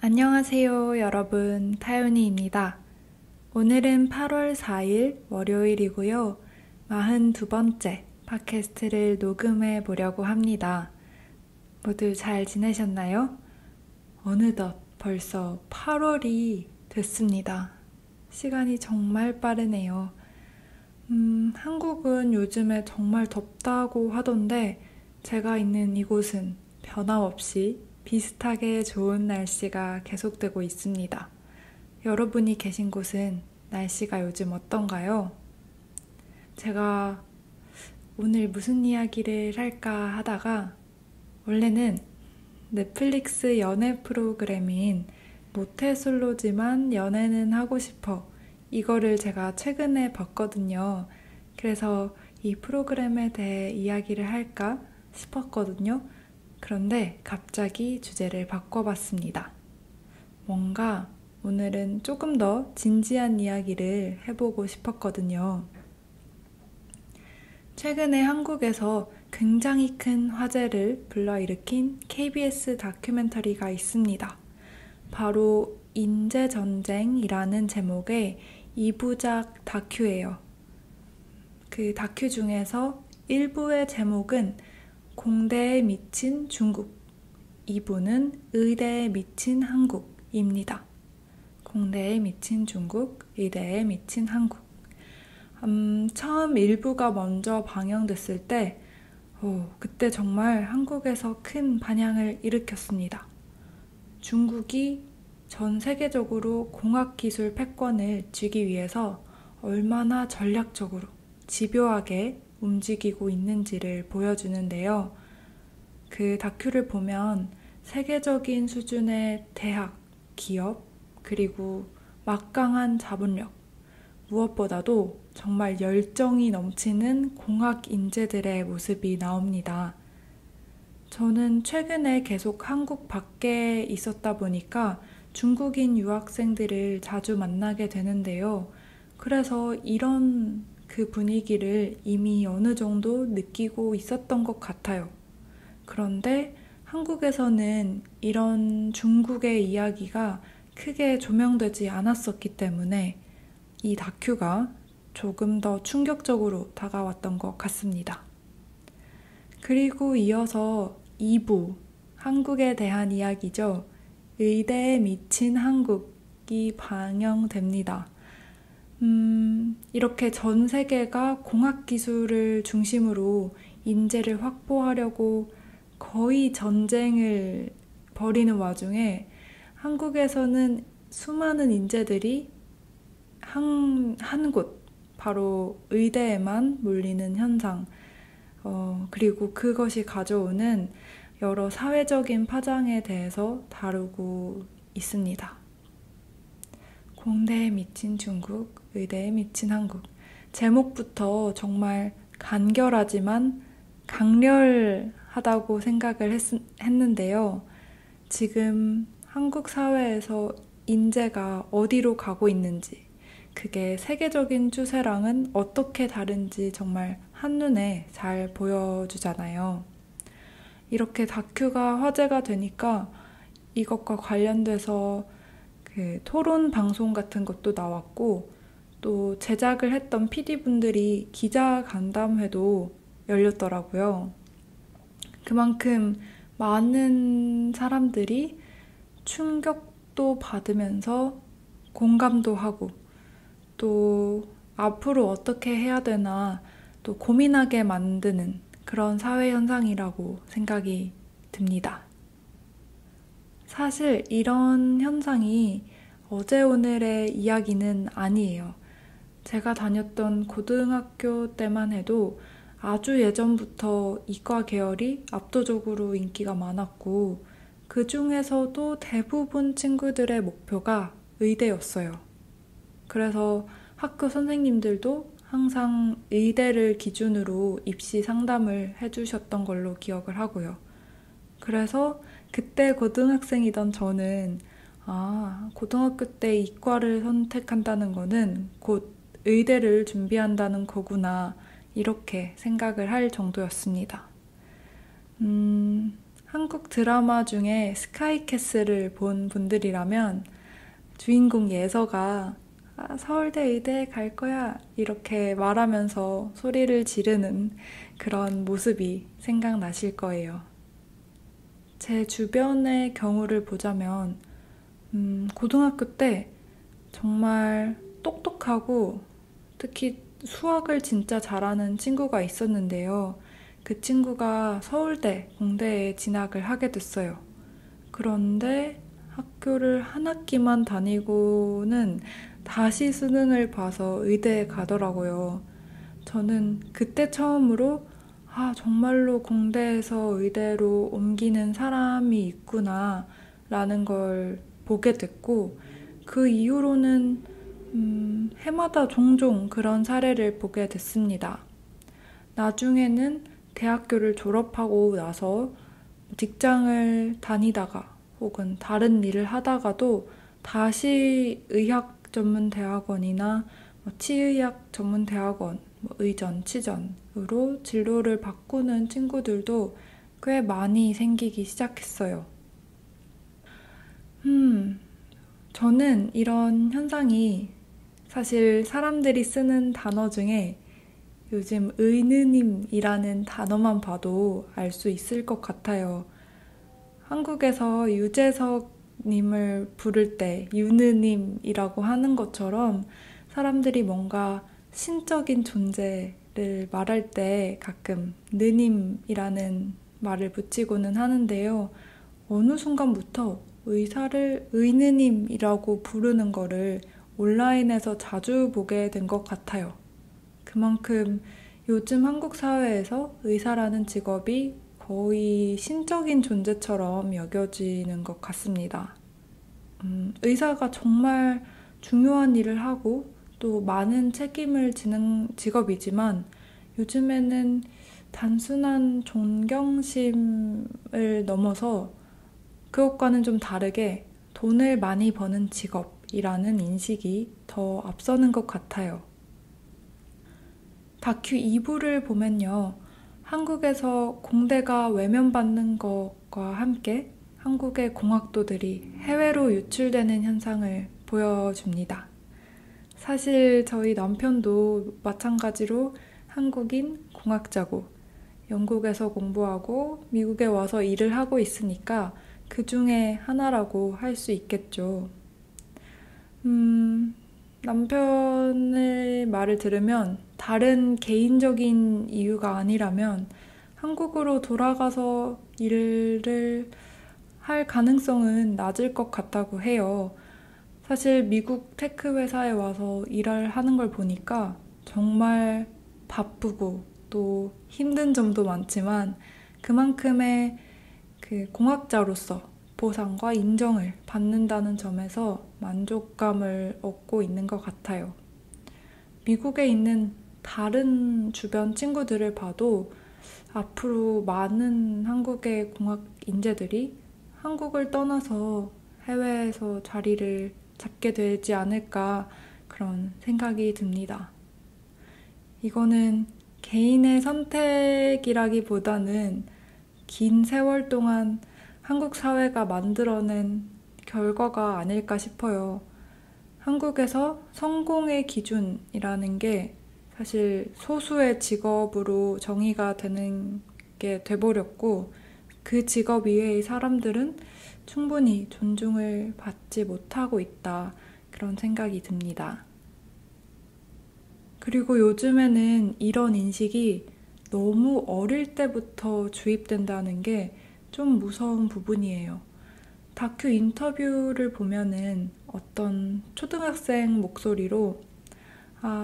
안녕하세요, 여러분. 타요니입니다. 오늘은 8월 4일 월요일이고요. 42번째 팟캐스트를 녹음해 보려고 합니다. 모두 잘 지내셨나요? 어느덧 벌써 8월이 됐습니다. 시간이 정말 빠르네요. 한국은 요즘에 정말 덥다고 하던데 제가 있는 이곳은 변함없이 비슷하게 좋은 날씨가 계속되고 있습니다. 여러분이 계신 곳은 날씨가 요즘 어떤가요? 제가 오늘 무슨 이야기를 할까 하다가 원래는 넷플릭스 연애 프로그램인 모태솔로지만 연애는 하고 싶어 이거를 제가 최근에 봤거든요. 그래서 이 프로그램에 대해 이야기를 할까 싶었거든요. 그런데 갑자기 주제를 바꿔봤습니다. 뭔가 오늘은 조금 더 진지한 이야기를 해보고 싶었거든요. 최근에 한국에서 굉장히 큰 화제를 불러일으킨 KBS 다큐멘터리가 있습니다. 바로 인재전쟁이라는 제목의 2부작 다큐예요. 그 다큐 중에서 1부의 제목은 공대에 미친 중국, 2부는 의대에 미친 한국입니다. 공대에 미친 중국, 의대에 미친 한국. 처음 1부가 먼저 방영됐을 때 그때 정말 한국에서 큰 반향을 일으켰습니다. 중국이 전 세계적으로 공학기술 패권을 쥐기 위해서 얼마나 전략적으로 집요하게 움직이고 있는지를 보여주는데요. 그 다큐를 보면 세계적인 수준의 대학, 기업, 그리고 막강한 자본력, 무엇보다도 정말 열정이 넘치는 공학 인재들의 모습이 나옵니다. 저는 최근에 계속 한국 밖에 있었다 보니까 중국인 유학생들을 자주 만나게 되는데요. 그래서 이런 그 분위기를 이미 어느 정도 느끼고 있었던 것 같아요. 그런데 한국에서는 이런 중국의 이야기가 크게 조명되지 않았었기 때문에 이 다큐가 조금 더 충격적으로 다가왔던 것 같습니다. 그리고 이어서 2부, 한국에 대한 이야기죠. 의대에 미친 한국이 방영됩니다. 이렇게 전 세계가 공학기술을 중심으로 인재를 확보하려고 거의 전쟁을 벌이는 와중에 한국에서는 수많은 인재들이 한 곳, 바로 의대에만 몰리는 현상, 그리고 그것이 가져오는 여러 사회적인 파장에 대해서 다루고 있습니다. 공대에 미친 중국, 의대에 미친 한국. 제목부터 정말 간결하지만 강렬하다고 생각을 했는데요. 지금 한국 사회에서 인재가 어디로 가고 있는지, 그게 세계적인 추세랑은 어떻게 다른지 정말 한눈에 잘 보여주잖아요. 이렇게 다큐가 화제가 되니까 이것과 관련돼서 그 토론 방송 같은 것도 나왔고, 또 제작을 했던 PD분들이 기자 간담회도 열렸더라고요. 그만큼 많은 사람들이 충격도 받으면서 공감도 하고 또 앞으로 어떻게 해야 되나 또 고민하게 만드는 그런 사회 현상이라고 생각이 듭니다. 사실 이런 현상이 어제 오늘의 이야기는 아니에요. 제가 다녔던 고등학교 때만 해도 아주 예전부터 이과 계열이 압도적으로 인기가 많았고 그 중에서도 대부분 친구들의 목표가 의대였어요. 그래서 학교 선생님들도 항상 의대를 기준으로 입시 상담을 해주셨던 걸로 기억을 하고요. 그래서 그때 고등학생이던 저는 고등학교 때 이과를 선택한다는 거는 곧 의대를 준비한다는 거구나 이렇게 생각을 할 정도였습니다. 한국 드라마 중에 스카이캐슬을 본 분들이라면 주인공 예서가 서울대 의대에 갈 거야 이렇게 말하면서 소리를 지르는 그런 모습이 생각나실 거예요. 제 주변의 경우를 보자면 고등학교 때 정말 똑똑하고 특히 수학을 진짜 잘하는 친구가 있었는데요. 그 친구가 서울대, 공대에 진학을 하게 됐어요. 그런데 학교를 한 학기만 다니고는 다시 수능을 봐서 의대에 가더라고요. 저는 그때 처음으로 정말로 공대에서 의대로 옮기는 사람이 있구나 라는 걸 보게 됐고 그 이후로는 해마다 종종 그런 사례를 보게 됐습니다. 나중에는 대학교를 졸업하고 나서 직장을 다니다가 혹은 다른 일을 하다가도 다시 의학 전문 대학원이나 치의학 전문 대학원, 의전, 치전으로 진로를 바꾸는 친구들도 꽤 많이 생기기 시작했어요. 저는 이런 현상이 사실 사람들이 쓰는 단어 중에 요즘 의느님이라는 단어만 봐도 알 수 있을 것 같아요. 한국에서 유재석님을 부를 때 유느님이라고 하는 것처럼 사람들이 뭔가 신적인 존재를 말할 때 가끔 느님이라는 말을 붙이고는 하는데요. 어느 순간부터 의사를 의느님이라고 부르는 거를 온라인에서 자주 보게 된 것 같아요. 그만큼 요즘 한국 사회에서 의사라는 직업이 거의 신적인 존재처럼 여겨지는 것 같습니다. 의사가 정말 중요한 일을 하고 또 많은 책임을 지는 직업이지만 요즘에는 단순한 존경심을 넘어서 그것과는 좀 다르게 돈을 많이 버는 직업이라는 인식이 더 앞서는 것 같아요. 다큐 2부를 보면요. 한국에서 공대가 외면받는 것과 함께 한국의 공학도들이 해외로 유출되는 현상을 보여줍니다. 사실 저희 남편도 마찬가지로 한국인 공학자고 영국에서 공부하고 미국에 와서 일을 하고 있으니까 그 중에 하나라고 할 수 있겠죠. 남편의 말을 들으면 다른 개인적인 이유가 아니라면 한국으로 돌아가서 일을 할 가능성은 낮을 것 같다고 해요. 사실 미국 테크 회사에 와서 일을 하는 걸 보니까 정말 바쁘고 또 힘든 점도 많지만 그만큼의 그 공학자로서 보상과 인정을 받는다는 점에서 만족감을 얻고 있는 것 같아요. 미국에 있는 다른 주변 친구들을 봐도 앞으로 많은 한국의 공학 인재들이 한국을 떠나서 해외에서 자리를 잡게 되지 않을까 그런 생각이 듭니다. 이거는 개인의 선택이라기보다는 긴 세월 동안 한국 사회가 만들어낸 결과가 아닐까 싶어요. 한국에서 성공의 기준이라는 게 사실 소수의 직업으로 정의가 되는 게 돼버렸고 그 직업 이외의 사람들은 충분히 존중을 받지 못하고 있다. 그런 생각이 듭니다. 그리고 요즘에는 이런 인식이 너무 어릴 때부터 주입된다는 게 좀 무서운 부분이에요. 다큐 인터뷰를 보면은 어떤 초등학생 목소리로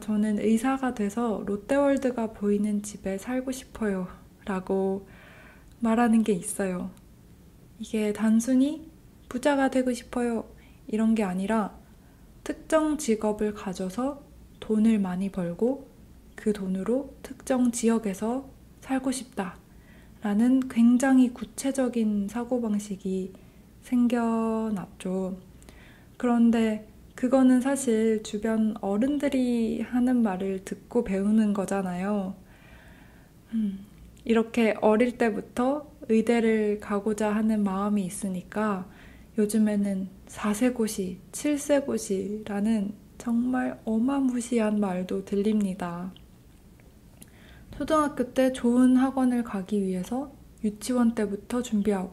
저는 의사가 돼서 롯데월드가 보이는 집에 살고 싶어요. 라고 말하는 게 있어요. 이게 단순히 부자가 되고 싶어요. 이런 게 아니라 특정 직업을 가져서 돈을 많이 벌고 그 돈으로 특정 지역에서 살고 싶다. 라는 굉장히 구체적인 사고방식이 생겨났죠. 그런데 그거는 사실 주변 어른들이 하는 말을 듣고 배우는 거잖아요. 이렇게 어릴 때부터 의대를 가고자 하는 마음이 있으니까 요즘에는 4세고시, 7세고시라는 정말 어마무시한 말도 들립니다. 초등학교 때 좋은 학원을 가기 위해서 유치원 때부터 준비하고,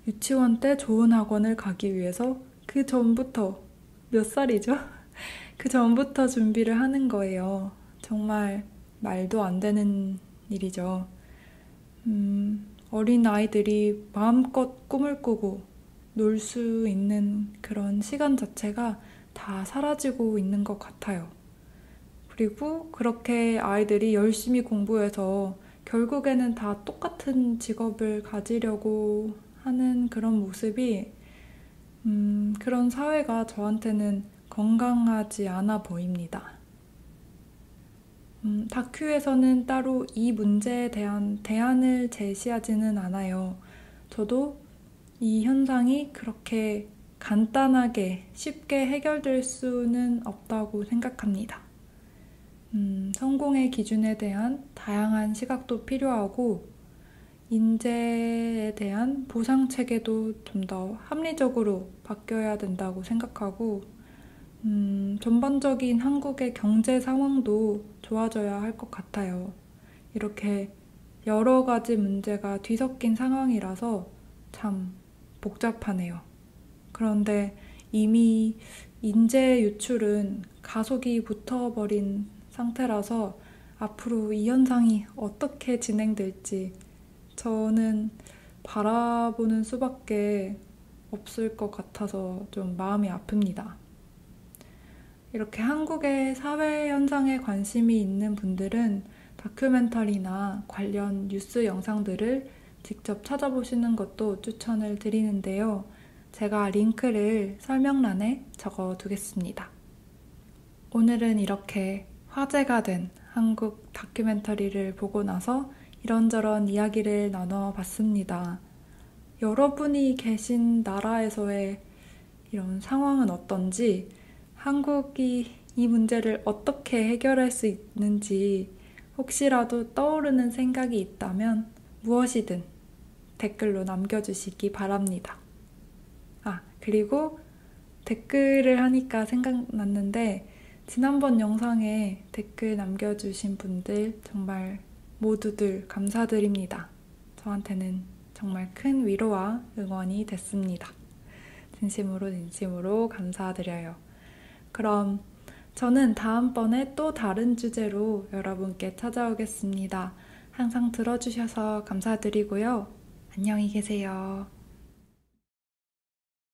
유치원 때 좋은 학원을 가기 위해서 그 전부터, 몇 살이죠? 그 전부터 준비를 하는 거예요. 정말 말도 안 되는 일이죠. 어린 아이들이 마음껏 꿈을 꾸고 놀 수 있는 그런 시간 자체가 다 사라지고 있는 것 같아요. 그리고 그렇게 아이들이 열심히 공부해서 결국에는 다 똑같은 직업을 가지려고 하는 그런 모습이, 그런 사회가 저한테는 건강하지 않아 보입니다. 다큐에서는 따로 이 문제에 대한 대안을 제시하지는 않아요. 저도 이 현상이 그렇게 간단하게 쉽게 해결될 수는 없다고 생각합니다. 성공의 기준에 대한 다양한 시각도 필요하고, 인재에 대한 보상 체계도 좀 더 합리적으로 바뀌어야 된다고 생각하고, 전반적인 한국의 경제 상황도 좋아져야 할 것 같아요. 이렇게 여러 가지 문제가 뒤섞인 상황이라서 참 복잡하네요. 그런데 이미 인재 유출은 가속이 붙어버린 상태라서 앞으로 이 현상이 어떻게 진행될지 저는 바라보는 수밖에 없을 것 같아서 좀 마음이 아픕니다. 이렇게 한국의 사회 현상에 관심이 있는 분들은 다큐멘터리나 관련 뉴스 영상들을 직접 찾아보시는 것도 추천을 드리는데요. 제가 링크를 설명란에 적어 두겠습니다. 오늘은 이렇게 화제가 된 한국 다큐멘터리를 보고 나서 이런저런 이야기를 나눠봤습니다. 여러분이 계신 나라에서의 이런 상황은 어떤지, 한국이 이 문제를 어떻게 해결할 수 있는지 혹시라도 떠오르는 생각이 있다면 무엇이든 댓글로 남겨주시기 바랍니다. 그리고 댓글을 하니까 생각났는데, 지난번 영상에 댓글 남겨주신 분들 정말 모두들 감사드립니다. 저한테는 정말 큰 위로와 응원이 됐습니다. 진심으로 감사드려요. 그럼 저는 다음번에 또 다른 주제로 여러분께 찾아오겠습니다. 항상 들어주셔서 감사드리고요. 안녕히 계세요.